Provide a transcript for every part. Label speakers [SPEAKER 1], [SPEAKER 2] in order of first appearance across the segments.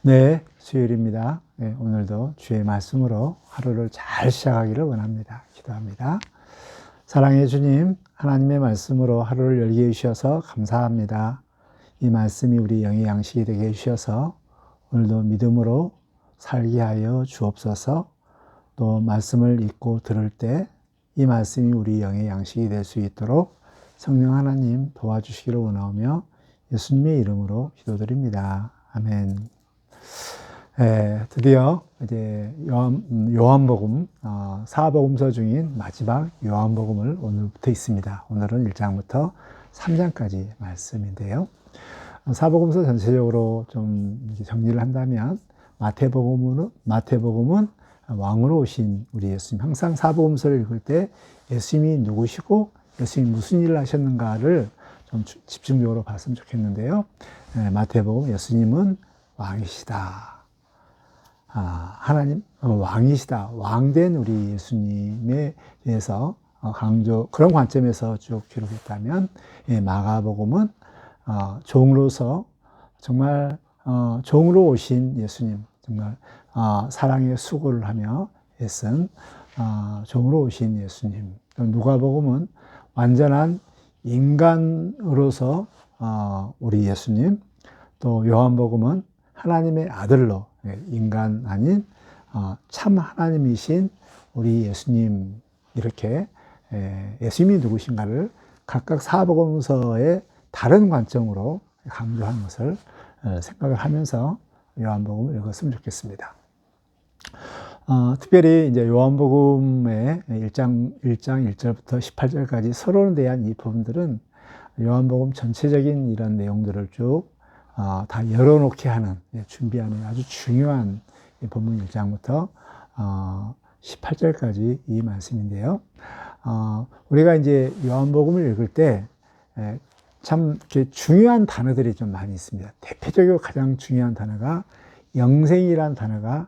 [SPEAKER 1] 네, 수요일입니다. 네, 오늘도 주의 말씀으로 하루를 잘 시작하기를 원합니다. 기도합니다. 사랑의 주님, 하나님의 말씀으로 하루를 열게 해주셔서 감사합니다. 이 말씀이 우리 영의 양식이 되게 해주셔서 오늘도 믿음으로 살게 하여 주옵소서. 또 말씀을 읽고 들을 때 이 말씀이 우리 영의 양식이 될 수 있도록 성령 하나님 도와주시기를 원하오며 예수님의 이름으로 기도드립니다. 아멘. 드디어 이제 요한복음, 사복음서 중인 마지막 요한복음을 오늘부터 있습니다. 오늘은 1장부터 3장까지 말씀인데요. 사복음서 전체적으로 좀 정리를 한다면 마태복음은 왕으로 오신 우리 예수님, 항상 사복음서를 읽을 때 예수님이 누구시고 예수님이 무슨 일을 하셨는가를 좀 집중적으로 봤으면 좋겠는데요. 마태복음, 예수님은 왕이시다. 하나님, 왕이시다. 왕된 우리 예수님에 대해서 그런 관점에서 쭉 기록했다면, 마가복음은 종으로서 정말 종으로 오신 예수님, 정말 사랑의 수고를 하며 애쓴 종으로 오신 예수님. 누가복음은 완전한 인간으로서 우리 예수님. 또 요한복음은 하나님의 아들로 인간 아닌 참 하나님이신 우리 예수님, 이렇게 예수님이 누구신가를 각각 사복음서의 다른 관점으로 강조한 것을 생각을 하면서 요한복음을 읽었으면 좋겠습니다. 특별히 이제 요한복음의 1장 1절부터 18절까지 서론에 대한 이 부분들은 요한복음 전체적인 이런 내용들을 쭉 다 열어놓게 하는, 준비하는 아주 중요한 본문 1장부터 18절까지 이 말씀인데요. 우리가 이제 요한복음을 읽을 때 참 중요한 단어들이 좀 많이 있습니다. 대표적으로 가장 중요한 단어가 영생이라는 단어가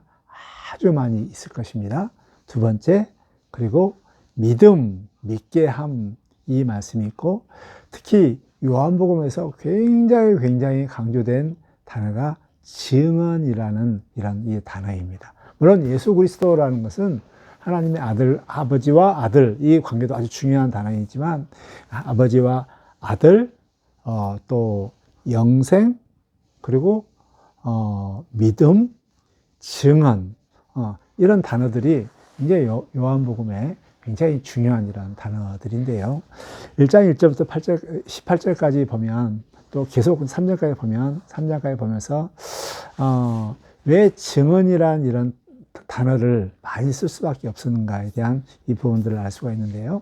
[SPEAKER 1] 아주 많이 있을 것입니다. 두 번째, 그리고 믿음, 믿게 함, 이 말씀이 있고, 특히 요한복음에서 굉장히 강조된 단어가 증언이라는 이런 이 단어입니다. 물론 예수 그리스도라는 것은 하나님의 아들, 아버지와 아들, 이 관계도 아주 중요한 단어이지만, 아버지와 아들, 또 영생, 그리고 믿음, 증언, 이런 단어들이 이제 요한복음에 굉장히 중요한 이런 단어들인데요. 1장 1절부터 18절까지 보면, 또 계속 3절까지 보면, 3장까지 보면서 왜 증언이란 이런 단어를 많이 쓸 수밖에 없었는가에 대한 이 부분들을 알 수가 있는데요.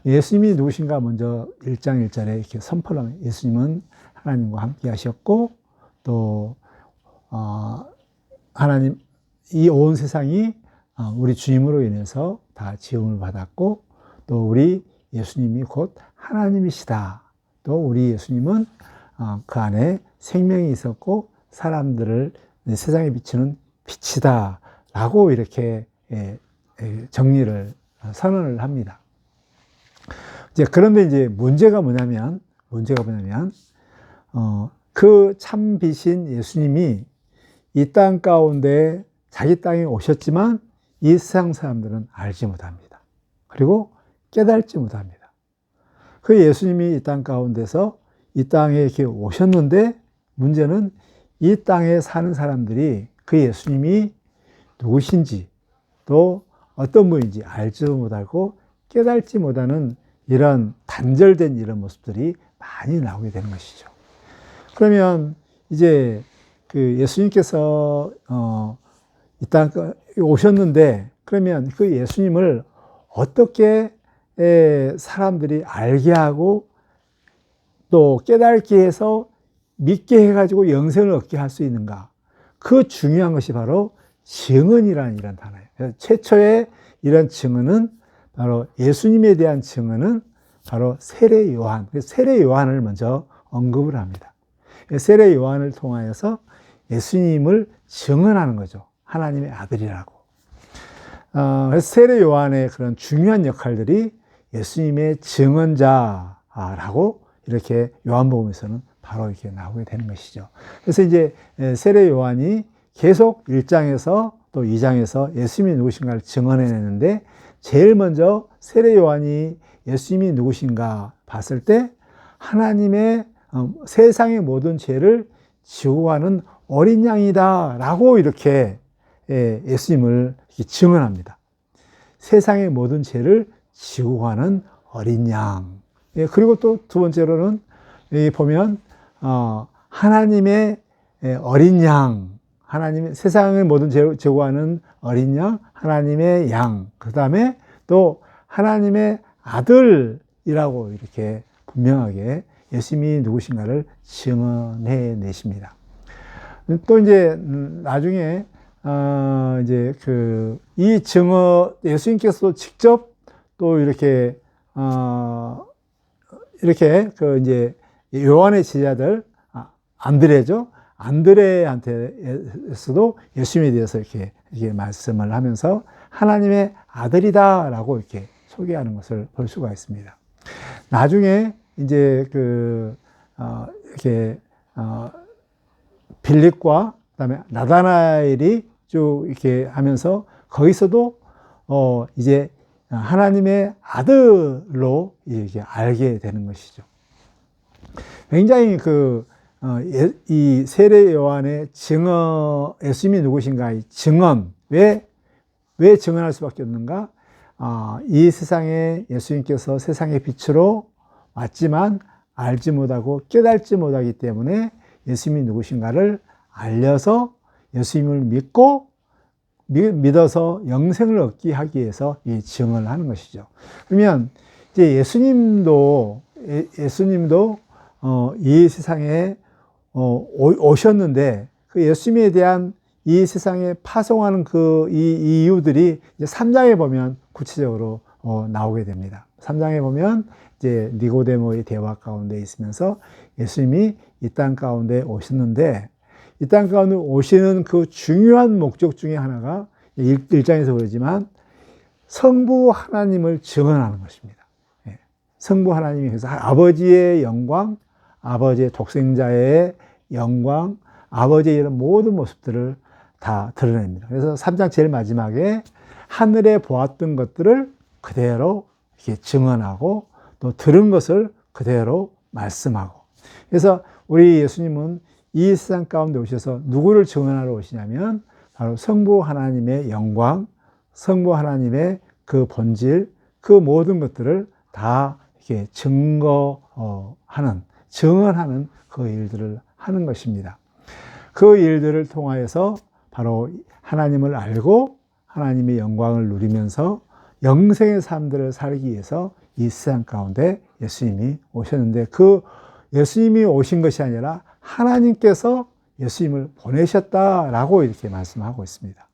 [SPEAKER 1] 예수님이 누구신가 먼저 1장 1절에 이렇게 선포를 하면, 예수님은 하나님과 함께 하셨고, 또 하나님, 이 온 세상이 우리 주님으로 인해서 다 지음을 받았고, 또 우리 예수님이 곧 하나님이시다. 또 우리 예수님은 그 안에 생명이 있었고 사람들을 세상에 비추는 빛이다 라고 이렇게 정리를, 선언을 합니다. 그런데 이제 문제가 뭐냐면 그 참 빛인 예수님이 이 땅 가운데 자기 땅에 오셨지만 이 세상 사람들은 알지 못합니다. 그리고 깨달지 못합니다. 그 예수님이 이 땅 가운데서 이 땅에 이렇게 오셨는데, 문제는 이 땅에 사는 사람들이 그 예수님이 누구신지, 또 어떤 분인지 알지도 못하고 깨달지 못하는 이런 단절된 이런 모습들이 많이 나오게 되는 것이죠. 그러면 이제 그 예수님께서 이 땅에 오셨는데, 그러면 그 예수님을 어떻게 사람들이 알게 하고 또 깨닫게 해서 믿게 해가지고 영생을 얻게 할 수 있는가? 그 중요한 것이 바로 증언이라는 이런 단어예요. 그래서 최초의 이런 증언은 바로 예수님에 대한 증언은 바로 세례 요한. 세례 요한을 먼저 언급을 합니다. 세례 요한을 통하여서 예수님을 증언하는 거죠. 하나님의 아들이라고. 그래서 세례 요한의 그런 중요한 역할들이 예수님의 증언자라고 이렇게 요한복음에서는 바로 이렇게 나오게 되는 것이죠. 그래서 이제 세례 요한이 계속 1장에서 또 2장에서 예수님이 누구신가를 증언해내는데 제일 먼저 세례 요한이 예수님이 누구신가 봤을 때 하나님의 세상의 모든 죄를 지고 가는 어린 양이다 라고 이렇게 예수님을 증언합니다. 세상의 모든 죄를 지고 가는 어린 양. 그리고 또 두 번째로는 보면 하나님의 어린 양, 하나님의 세상의 모든 죄를 지고 가는 어린 양, 하나님의 양, 그 다음에 또 하나님의 아들이라고 이렇게 분명하게 예수님이 누구신가를 증언해 내십니다. 또 이제 나중에 이제 이 증언 예수님께서도 직접 또 이렇게 이렇게 이제 요한의 제자들 안드레죠. 안드레한테서도 예수님에 대해서 이렇게 말씀을 하면서 하나님의 아들이다라고 이렇게 소개하는 것을 볼 수가 있습니다. 나중에 이제 이렇게 빌립과 그다음에 나다나엘이 쭉 이렇게 하면서 거기서도 이제 하나님의 아들로 이렇게 알게 되는 것이죠. 굉장히 이 세례 요한의 증언, 예수님이 누구신가의 증언, 왜 증언할 수밖에 없는가? 이 세상에 예수님께서 세상의 빛으로 왔지만 알지 못하고 깨닫지 못하기 때문에 예수님이 누구신가를 알려서 예수님을 믿어서 영생을 얻게 하기 위해서 이 증언을 하는 것이죠. 그러면 이제 예수님도 이 세상에 오셨는데 그 예수님에 대한 이 세상에 파송하는 이 이유들이 이제 3장에 보면 구체적으로 나오게 됩니다. 3장에 보면 이제 니고데모의 대화 가운데 있으면서 예수님이 이 땅 가운데 오셨는데 이 땅 가운데 오시는 그 중요한 목적 중에 하나가 1장에서 그러지만 성부 하나님을 증언하는 것입니다. 성부 하나님이 그래서 아버지의 영광, 아버지의 독생자의 영광, 아버지의 이런 모든 모습들을 다 드러냅니다. 그래서 3장 제일 마지막에 하늘에 보았던 것들을 그대로 이렇게 증언하고 또 들은 것을 그대로 말씀하고. 그래서 우리 예수님은 이 세상 가운데 오셔서 누구를 증언하러 오시냐면 바로 성부 하나님의 영광, 성부 하나님의 그 본질, 그 모든 것들을 다 이렇게 증언하는 그 일들을 하는 것입니다. 그 일들을 통하여서 바로 하나님을 알고 하나님의 영광을 누리면서 영생의 삶들을 살기 위해서 이 세상 가운데 예수님이 오셨는데 그 예수님이 오신 것이 아니라 하나님께서 예수님을 보내셨다라고 이렇게 말씀하고 있습니다.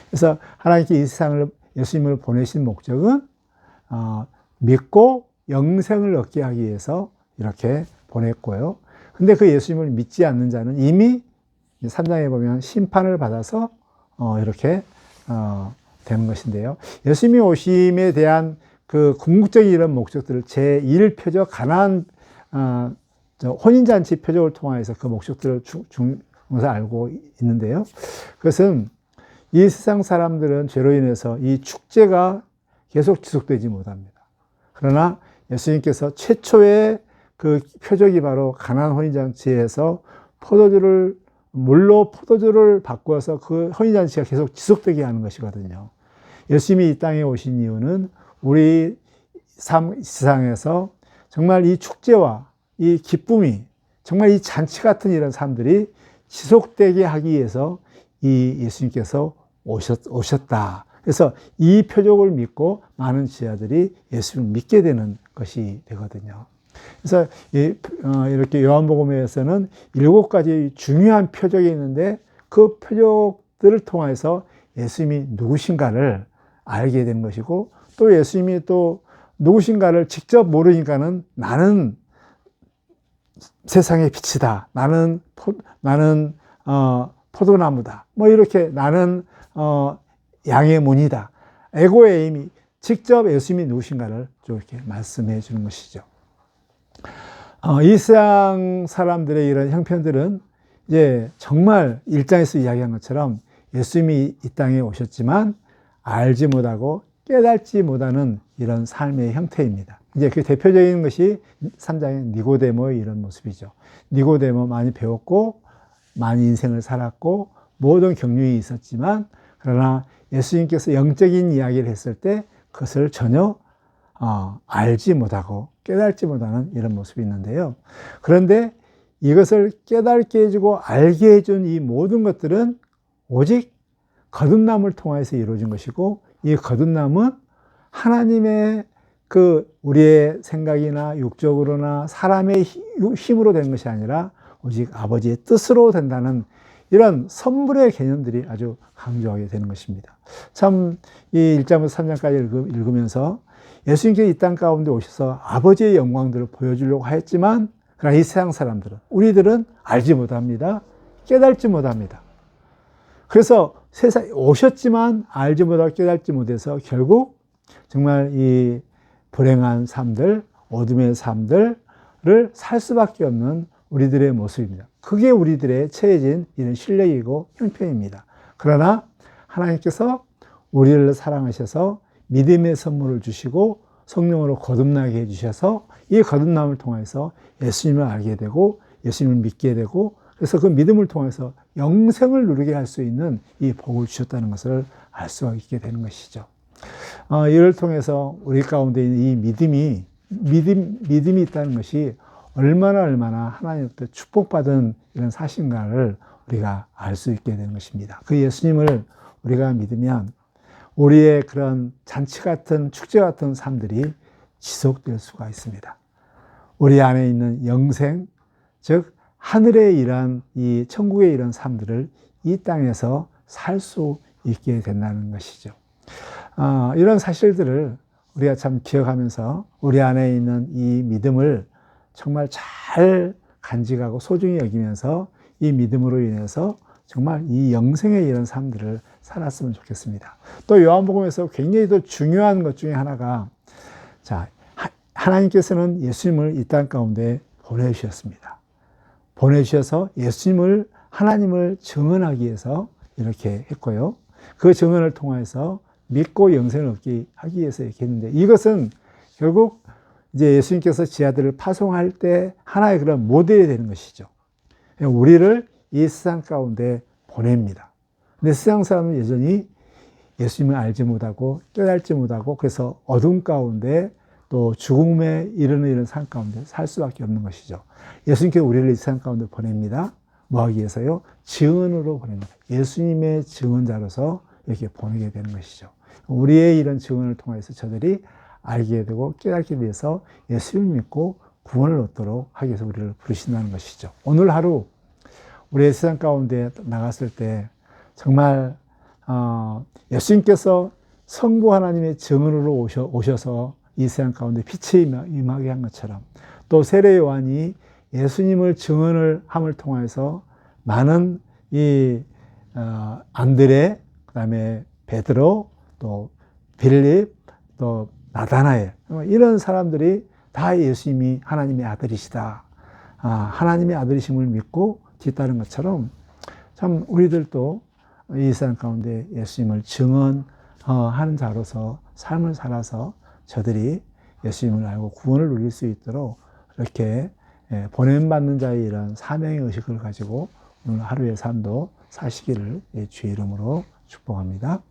[SPEAKER 1] 그래서 하나님께 이 세상을 예수님을 보내신 목적은 믿고 영생을 얻게 하기 위해서 이렇게 보냈고요. 근데 그 예수님을 믿지 않는 자는 이미 3장에 보면 심판을 받아서 이렇게 되는 것인데요. 예수님이 오심에 대한 그 궁극적인 이런 목적들을 제1표적 가나안 혼인잔치 표적을 통해서 그 목적들을 중에서 알고 있는데요. 그것은 이 세상 사람들은 죄로 인해서 이 축제가 계속 지속되지 못합니다. 그러나 예수님께서 최초의 그 표적이 바로 가나안 혼인잔치에서 물로 포도주를 바꾸어서 그 혼인잔치가 계속 지속되게 하는 것이거든요. 예수님이 이 땅에 오신 이유는 우리 세상에서 정말 이 축제와 이 기쁨이 정말 이 잔치 같은 이런 삶들이 지속되게 하기 위해서 이 예수님께서 오셨다. 그래서 이 표적을 믿고 많은 지하들이 예수를 믿게 되는 것이 되거든요. 그래서 이렇게 요한복음에서는 7가지 중요한 표적이 있는데 그 표적들을 통해서 예수님이 누구신가를 알게 되는 것이고 또 예수님이 또 누구신가를 직접 모르니까는 나는 세상의 빛이다. 나는 포도나무다. 뭐 이렇게 나는 양의 문이다. 에고의 힘이 직접 예수님이 누구신가를 좀 이렇게 말씀해 주는 것이죠. 이 세상 사람들의 이런 형편들은 이제 정말 1장에서 이야기한 것처럼 예수님이 이 땅에 오셨지만 알지 못하고 깨닫지 못하는 이런 삶의 형태입니다. 이제 그 대표적인 것이 3장의 니고데모의 이런 모습이죠. 니고데모 많이 배웠고 많이 인생을 살았고 모든 경륜이 있었지만 그러나 예수님께서 영적인 이야기를 했을 때 그것을 전혀 알지 못하고 깨닫지 못하는 이런 모습이 있는데요. 그런데 이것을 깨닫게 해주고 알게 해준 이 모든 것들은 오직 거듭남을 통해서 이루어진 것이고 이 거듭남은 하나님의 우리의 생각이나 육적으로나 사람의 힘으로 된 것이 아니라 오직 아버지의 뜻으로 된다는 이런 선물의 개념들이 아주 강조하게 되는 것입니다. 참 이 1장부터 3장까지 읽으면서 예수님께서 이 땅 가운데 오셔서 아버지의 영광들을 보여주려고 했지만 그러나 이 세상 사람들은 우리들은 알지 못합니다. 깨닫지 못합니다. 그래서 세상에 오셨지만 알지 못하고 깨닫지 못해서 결국 정말 이 불행한 삶들, 어둠의 삶들을 살 수밖에 없는 우리들의 모습입니다. 그게 우리들의 처해진 이런 실력이고 형편입니다. 그러나 하나님께서 우리를 사랑하셔서 믿음의 선물을 주시고 성령으로 거듭나게 해주셔서 이 거듭남을 통해서 예수님을 알게 되고 예수님을 믿게 되고 그래서 그 믿음을 통해서 영생을 누리게 할 수 있는 이 복을 주셨다는 것을 알 수가 있게 되는 것이죠. 이를 통해서 우리 가운데 있는 이 믿음이 있다는 것이 얼마나 하나님부터 축복받은 이런 사실인가를 우리가 알 수 있게 되는 것입니다. 그 예수님을 우리가 믿으면 우리의 그런 잔치 같은 축제 같은 삶들이 지속될 수가 있습니다. 우리 안에 있는 영생, 즉 하늘의 이런 이 천국의 이런 삶들을 이 땅에서 살 수 있게 된다는 것이죠. 이런 사실들을 우리가 참 기억하면서 우리 안에 있는 이 믿음을 정말 잘 간직하고 소중히 여기면서 이 믿음으로 인해서 정말 이 영생의 이런 삶들을 살았으면 좋겠습니다. 또 요한복음에서 굉장히 또 중요한 것 중에 하나가 하나님께서는 예수님을 이 땅 가운데 보내주셨습니다. 보내주셔서 하나님을 증언하기 위해서 이렇게 했고요. 그 증언을 통해서 믿고 영생을 얻게 하기 위해서 이렇게 했는데 이것은 결국 이제 예수님께서 지 아들을 파송할 때 하나의 그런 모델이 되는 것이죠. 우리를 이 세상 가운데 보냅니다. 근데 세상 사람은 여전히 예수님을 알지 못하고 깨닫지 못하고 그래서 어둠 가운데 또 죽음에 이르는 이런 삶 가운데 살 수밖에 없는 것이죠. 예수님께서 우리를 이 세상 가운데 보냅니다. 뭐 하기 위해서요? 증언으로 보냅니다. 예수님의 증언자로서 이렇게 보내게 되는 것이죠. 우리의 이런 증언을 통해서 저들이 알게 되고 깨닫게 돼서 예수님을 믿고 구원을 얻도록 하기 위해서 우리를 부르신다는 것이죠. 오늘 하루 우리의 세상 가운데 나갔을 때 정말 예수님께서 성부 하나님의 증언으로 오셔서 이 세상 가운데 빛이 임하게 한 것처럼 또 세례 요한이 예수님을 증언을 함을 통해서 많은 이 안드레, 그다음에 베드로, 또 빌립, 또 나다나엘 이런 사람들이 다 예수님이 하나님의 아들이시다. 하나님의 아들이심을 믿고 뒤따른 것처럼 참 우리들도 이 세상 가운데 예수님을 증언하는 자로서 삶을 살아서 저들이 예수님을 알고 구원을 누릴 수 있도록 이렇게 보냄받는 자의 이런 사명의 의식을 가지고 오늘 하루의 삶도 사시기를 주의 이름으로 축복합니다.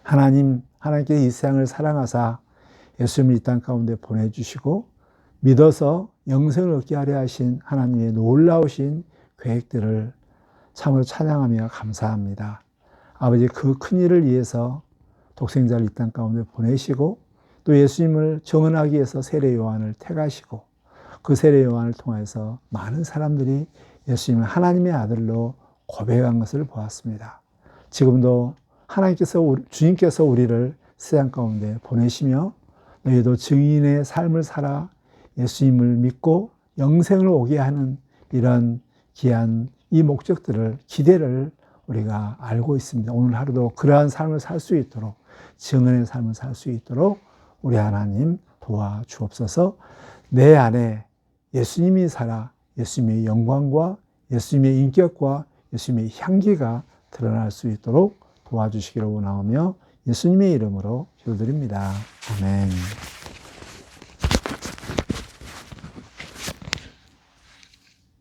[SPEAKER 1] 하나님께서 이 세상을 사랑하사 예수님을 이 땅 가운데 보내주시고 믿어서 영생을 얻게 하려 하신 하나님의 놀라우신 계획들을 참으로 찬양하며 감사합니다. 아버지 그 큰 일을 위해서 독생자를 이 땅 가운데 보내시고 또 예수님을 증언하기 위해서 세례 요한을 택하시고 그 세례 요한을 통해서 많은 사람들이 예수님을 하나님의 아들로 고백한 것을 보았습니다. 지금도 주님께서 우리를 세상 가운데 보내시며 너희도 증인의 삶을 살아 예수님을 믿고 영생을 오게 하는 이런 귀한 이 목적들을 기대를 우리가 알고 있습니다. 오늘 하루도 그러한 삶을 살 수 있도록 증언의 삶을 살 수 있도록 우리 하나님 도와주옵소서. 내 안에 예수님이 살아 예수님의 영광과 예수님의 인격과 예수님의 향기가 드러날 수 있도록 도와주시기를 원하오며 예수님의 이름으로 기도드립니다. 아멘.